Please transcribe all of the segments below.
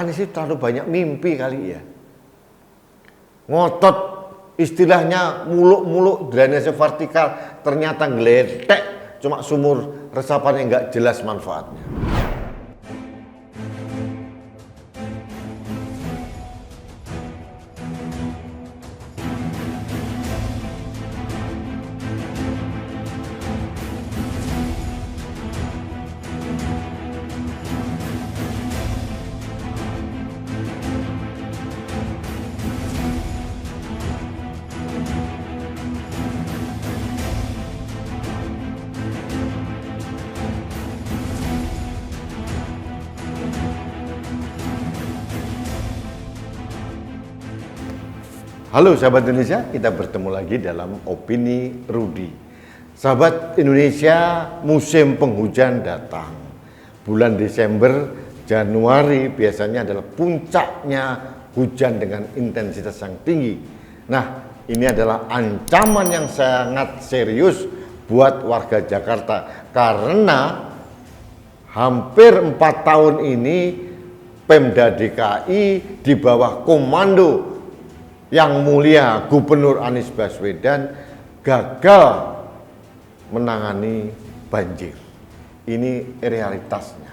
Anies itu terlalu banyak mimpi kali ya. Ngotot, istilahnya muluk-muluk drainase vertikal, ternyata ngeletek, cuma sumur resapan yang nggak jelas manfaatnya. Halo sahabat Indonesia, kita bertemu lagi dalam Opini Rudi. Sahabat Indonesia, musim penghujan datang. Bulan Desember, Januari biasanya adalah puncaknya hujan dengan intensitas yang tinggi. Nah, ini adalah ancaman yang sangat serius buat warga Jakarta. Karena hampir 4 tahun ini Pemda DKI di bawah komando yang mulia Gubernur Anies Baswedan gagal menangani banjir. Ini realitasnya.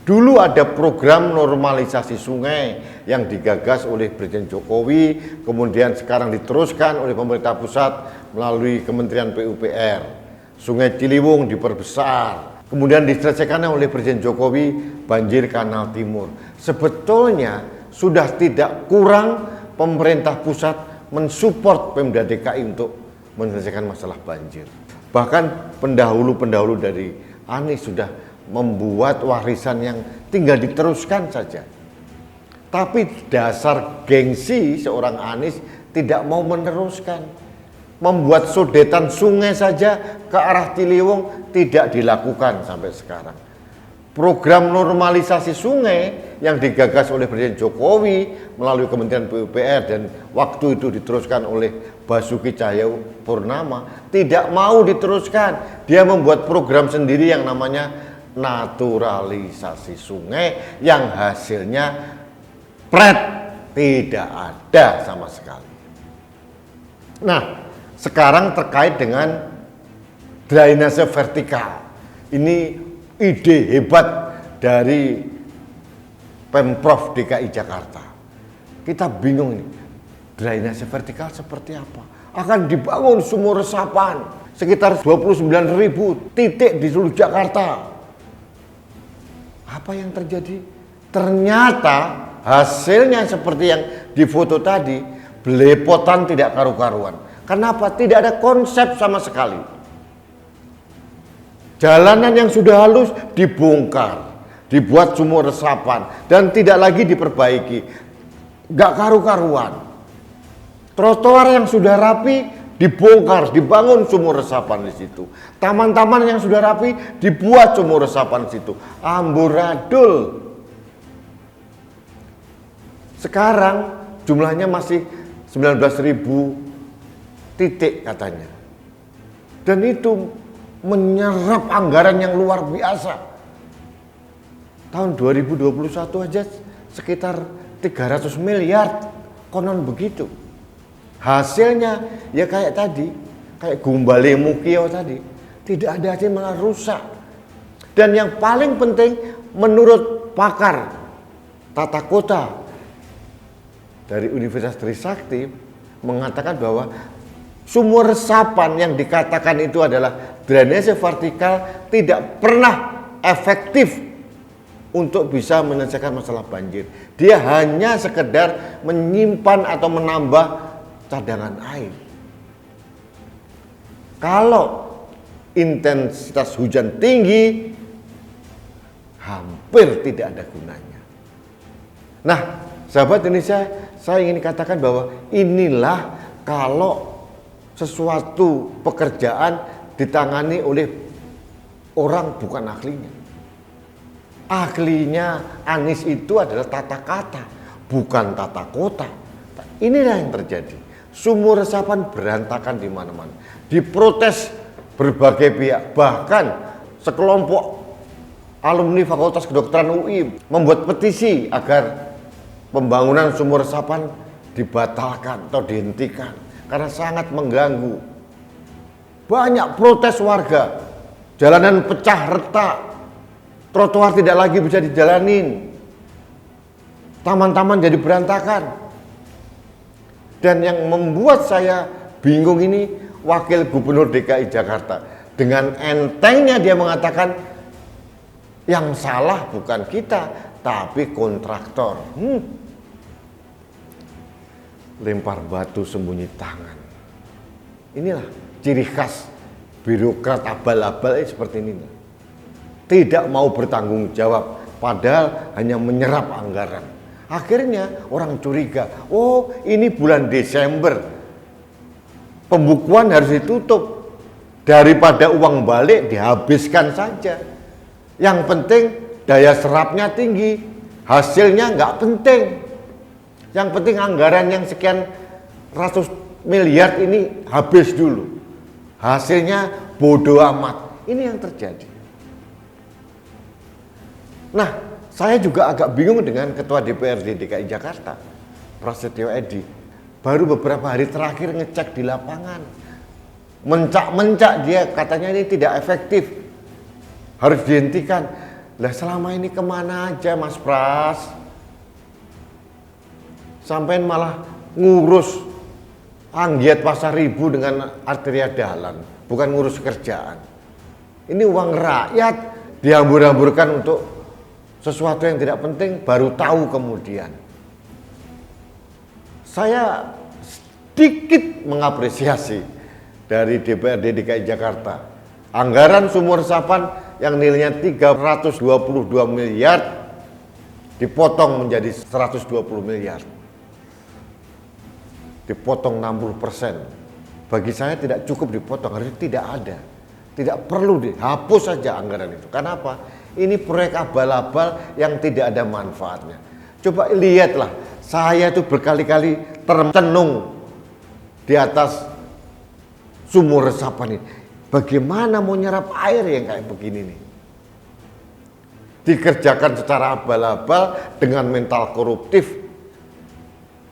Dulu ada program normalisasi sungai yang digagas oleh Presiden Jokowi, kemudian sekarang diteruskan oleh pemerintah pusat melalui Kementerian PUPR. Sungai Ciliwung diperbesar, kemudian diselesaikan oleh Presiden Jokowi banjir Kanal Timur. Sebetulnya sudah tidak kurang pemerintah pusat mensupport Pemda DKI untuk menyelesaikan masalah banjir. Bahkan pendahulu-pendahulu dari Anies sudah membuat warisan yang tinggal diteruskan saja. Tapi dasar gengsi seorang Anies tidak mau meneruskan. Membuat sodetan sungai saja ke arah Ciliwung tidak dilakukan sampai sekarang. Program normalisasi sungai yang digagas oleh Presiden Jokowi melalui Kementerian PUPR dan waktu itu diteruskan oleh Basuki Cahayapurnama tidak mau diteruskan. Dia membuat program sendiri yang namanya naturalisasi sungai yang hasilnya tidak ada sama sekali. Nah, sekarang terkait dengan drainase vertikal. Ini ide hebat dari Pemprov DKI Jakarta. Kita bingung ini, drainase vertikal seperti apa? Akan dibangun sumur resapan sekitar 29.000 titik di seluruh Jakarta. Apa yang terjadi? Ternyata hasilnya seperti yang difoto tadi, belepotan tidak karu-karuan. Kenapa? Tidak ada konsep sama sekali. Jalanan yang sudah halus dibongkar, dibuat sumur resapan dan tidak lagi diperbaiki. Gak karu-karuan. Trotoar yang sudah rapi dibongkar, dibangun sumur resapan di situ. Taman-taman yang sudah rapi dibuat sumur resapan di situ. Amburadul. Sekarang jumlahnya masih 19.000 titik katanya. Dan itu menyerap anggaran yang luar biasa. Tahun 2021 aja sekitar 300 miliar, konon begitu. Hasilnya ya kayak tadi, kayak Gumbale Mukio tadi, tidak ada hasil, malah rusak. Dan yang paling penting menurut pakar tata kota dari Universitas Trisakti mengatakan bahwa sumur resapan yang dikatakan itu adalah drainase vertikal tidak pernah efektif untuk bisa menyelesaikan masalah banjir. Dia hanya sekedar menyimpan atau menambah cadangan air. Kalau intensitas hujan tinggi, hampir tidak ada gunanya. Nah, sahabat Indonesia, saya ingin katakan bahwa inilah kalau sesuatu pekerjaan ditangani oleh orang bukan ahlinya. Ahlinya Anies itu adalah tata kata, bukan tata kota. Inilah yang terjadi. Sumur resapan berantakan di mana-mana. Diprotes berbagai pihak, bahkan sekelompok alumni Fakultas Kedokteran UI membuat petisi agar pembangunan sumur resapan dibatalkan atau dihentikan karena sangat mengganggu. Banyak protes warga, jalanan pecah retak, trotoar tidak lagi bisa dijalanin, taman-taman jadi berantakan. Dan yang membuat saya bingung ini Wakil Gubernur DKI Jakarta. Dengan entengnya dia mengatakan yang salah bukan kita, tapi kontraktor. Lempar batu sembunyi tangan. Inilah ciri khas birokrat abal-abal seperti ini. Tidak mau bertanggung jawab, padahal hanya menyerap anggaran. Akhirnya orang curiga, oh ini bulan Desember, pembukuan harus ditutup. Daripada uang balik dihabiskan saja. Yang penting daya serapnya tinggi, hasilnya nggak penting. Yang penting anggaran yang sekian ratus miliar ini habis dulu. Hasilnya bodoh amat. Ini yang terjadi. Nah, saya juga agak bingung dengan Ketua DPRD DKI Jakarta, Prasetyo Edy. Baru beberapa hari terakhir ngecek di lapangan. Mencak-mencak dia, katanya ini tidak efektif, harus dihentikan. Lah selama ini kemana aja Mas Pras? Sampai malah ngurus Anggiat Pasar Ribu dengan Arteria Dahlan, bukan ngurus kerjaan. Ini uang rakyat dihambur-hamburkan untuk sesuatu yang tidak penting, baru tahu kemudian. Saya sedikit mengapresiasi dari DPRD DKI Jakarta. Anggaran sumur resapan yang nilainya 322 miliar dipotong menjadi 120 miliar. Dipotong 60%. Bagi saya tidak cukup dipotong, harusnya tidak ada. Tidak perlu dihapus saja anggaran itu. Kenapa? Ini proyek abal-abal yang tidak ada manfaatnya. Coba lihatlah, saya itu berkali-kali tercenung di atas sumur resapan ini. Bagaimana mau nyerap air yang kayak begini nih? Dikerjakan secara abal-abal dengan mental koruptif.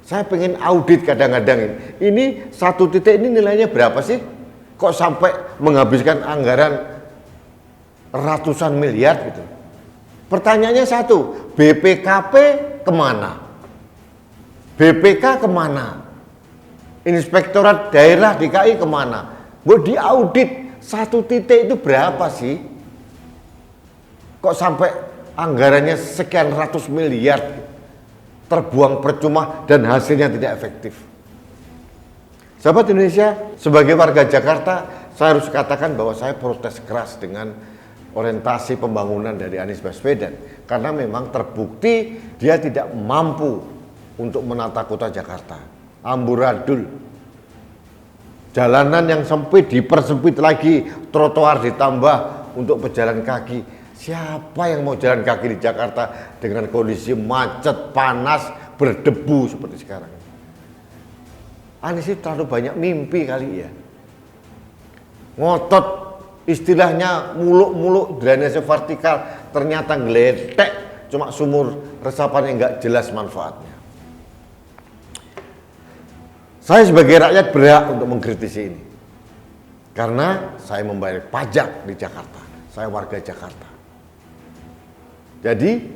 Saya pengen audit kadang-kadang ini. Ini satu titik ini nilainya berapa sih? Kok sampai menghabiskan anggaran ratusan miliar gitu? Pertanyaannya satu, BPKP kemana? BPK kemana? Inspektorat Daerah DKI kemana? Buat diaudit satu titik itu berapa sih? Kok sampai anggarannya sekian ratus miliar terbuang percuma dan hasilnya tidak efektif? Sahabat Indonesia, sebagai warga Jakarta, saya harus katakan bahwa saya protes keras dengan orientasi pembangunan dari Anies Baswedan. Karena memang terbukti dia tidak mampu untuk menata kota Jakarta. Amburadul, jalanan yang sempit dipersempit lagi, trotoar ditambah untuk pejalan kaki. Siapa yang mau jalan kaki di Jakarta dengan kondisi macet, panas, berdebu seperti sekarang? Anies itu terlalu banyak mimpi kali ya. Ngotot, istilahnya muluk-muluk drainase vertikal, ternyata ngeletek, cuma sumur resapan yang nggak jelas manfaatnya. Saya sebagai rakyat berhak untuk mengkritisi ini. Karena saya membayar pajak di Jakarta. Saya warga Jakarta. Jadi,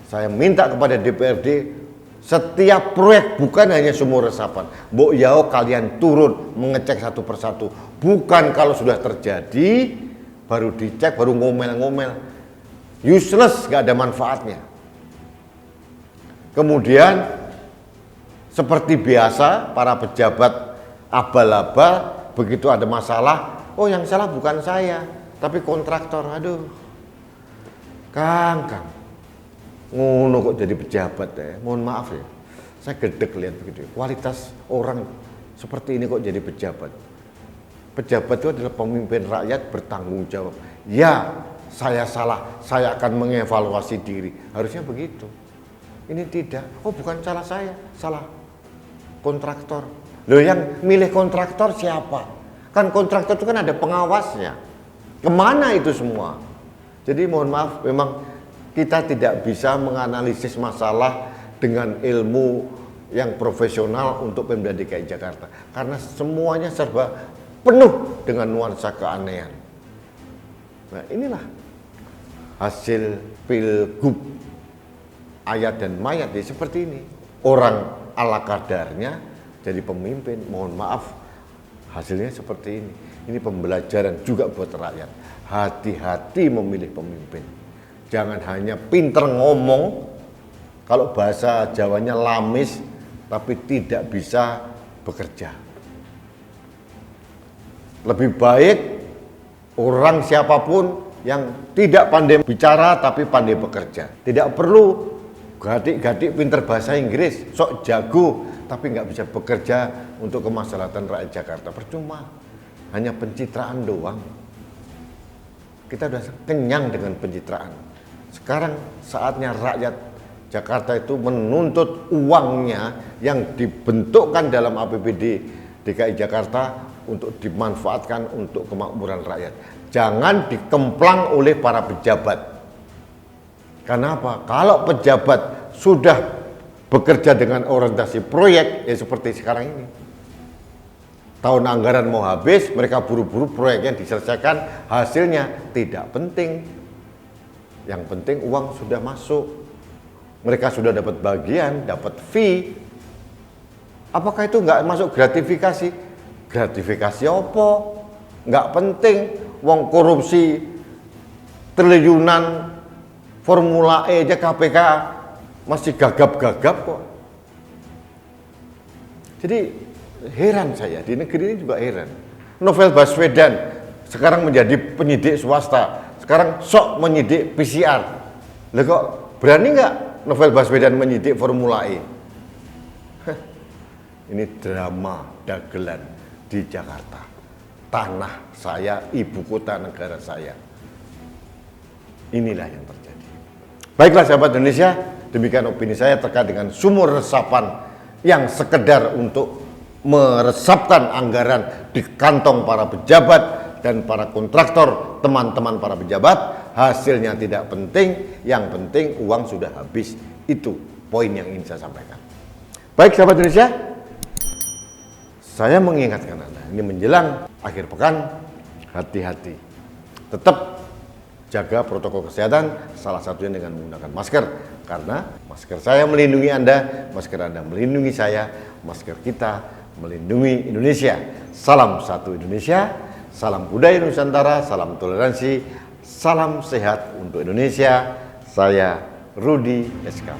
saya minta kepada DPRD, setiap proyek bukan hanya sumur resapan. Mbok yao kalian turun mengecek satu persatu. Bukan kalau sudah terjadi, baru dicek, baru ngomel-ngomel. Useless, gak ada manfaatnya. Kemudian, seperti biasa, para pejabat abal-abal, begitu ada masalah, oh yang salah bukan saya, tapi kontraktor. Aduh, Kang, ngono kok jadi pejabat ya. Mohon maaf ya, saya gedek lihat begitu. Kualitas orang seperti ini kok jadi pejabat. Pejabat itu adalah pemimpin rakyat bertanggung jawab. Ya, saya salah, saya akan mengevaluasi diri. Harusnya begitu. Ini tidak, oh bukan salah saya, salah kontraktor. Loh, yang milih kontraktor siapa? Kan kontraktor itu kan ada pengawasnya. Kemana itu semua? Jadi mohon maaf, memang kita tidak bisa menganalisis masalah dengan ilmu yang profesional untuk Pemda DKI Jakarta. Karena semuanya serba penuh dengan nuansa keanehan. Nah inilah hasil pilgub ayat dan mayat ya seperti ini. Orang ala kadarnya jadi pemimpin, mohon maaf hasilnya seperti ini. Ini pembelajaran juga buat rakyat. Hati-hati memilih pemimpin. Jangan hanya pinter ngomong, kalau bahasa Jawanya lamis, tapi tidak bisa bekerja. Lebih baik orang siapapun yang tidak pandai bicara tapi pandai bekerja. Tidak perlu gadik-gadik pinter bahasa Inggris, sok jago, tapi nggak bisa bekerja untuk kemaslahatan rakyat Jakarta. Percuma, hanya pencitraan doang. Kita sudah kenyang dengan pencitraan. Sekarang saatnya rakyat Jakarta itu menuntut uangnya yang dibentukkan dalam APBD DKI Jakarta untuk dimanfaatkan untuk kemakmuran rakyat. Jangan dikemplang oleh para pejabat. Kenapa? Kalau pejabat sudah bekerja dengan orientasi proyek, ya seperti sekarang ini. Tahun anggaran mau habis, mereka buru-buru proyeknya diselesaikan, hasilnya tidak penting. Yang penting uang sudah masuk. Mereka sudah dapat bagian, dapat fee. Apakah itu nggak masuk gratifikasi? Gratifikasi apa? Nggak penting. Wong korupsi triliunan, Formula E aja KPK masih gagap-gagap kok. Jadi heran saya, di negeri ini juga heran. Novel Baswedan sekarang menjadi penyidik swasta, sekarang sok menyidik PCR. Lah kok berani nggak Novel Baswedan menyidik Formula E? Ini drama dagelan di Jakarta, tanah saya, ibu kota negara saya. Inilah yang terjadi. Baiklah sahabat Indonesia, demikian opini saya terkait dengan sumur resapan yang sekedar untuk meresapkan anggaran di kantong para pejabat dan para kontraktor, teman-teman para pejabat. Hasilnya tidak penting, yang penting uang sudah habis. Itu poin yang ingin saya sampaikan. Baik sahabat Indonesia, saya mengingatkan Anda, ini menjelang akhir pekan, hati-hati. Tetap jaga protokol kesehatan, salah satunya dengan menggunakan masker. Karena masker saya melindungi Anda, masker Anda melindungi saya, masker kita melindungi Indonesia. Salam satu Indonesia, salam budaya Nusantara, salam toleransi, salam sehat untuk Indonesia. Saya Rudi SK.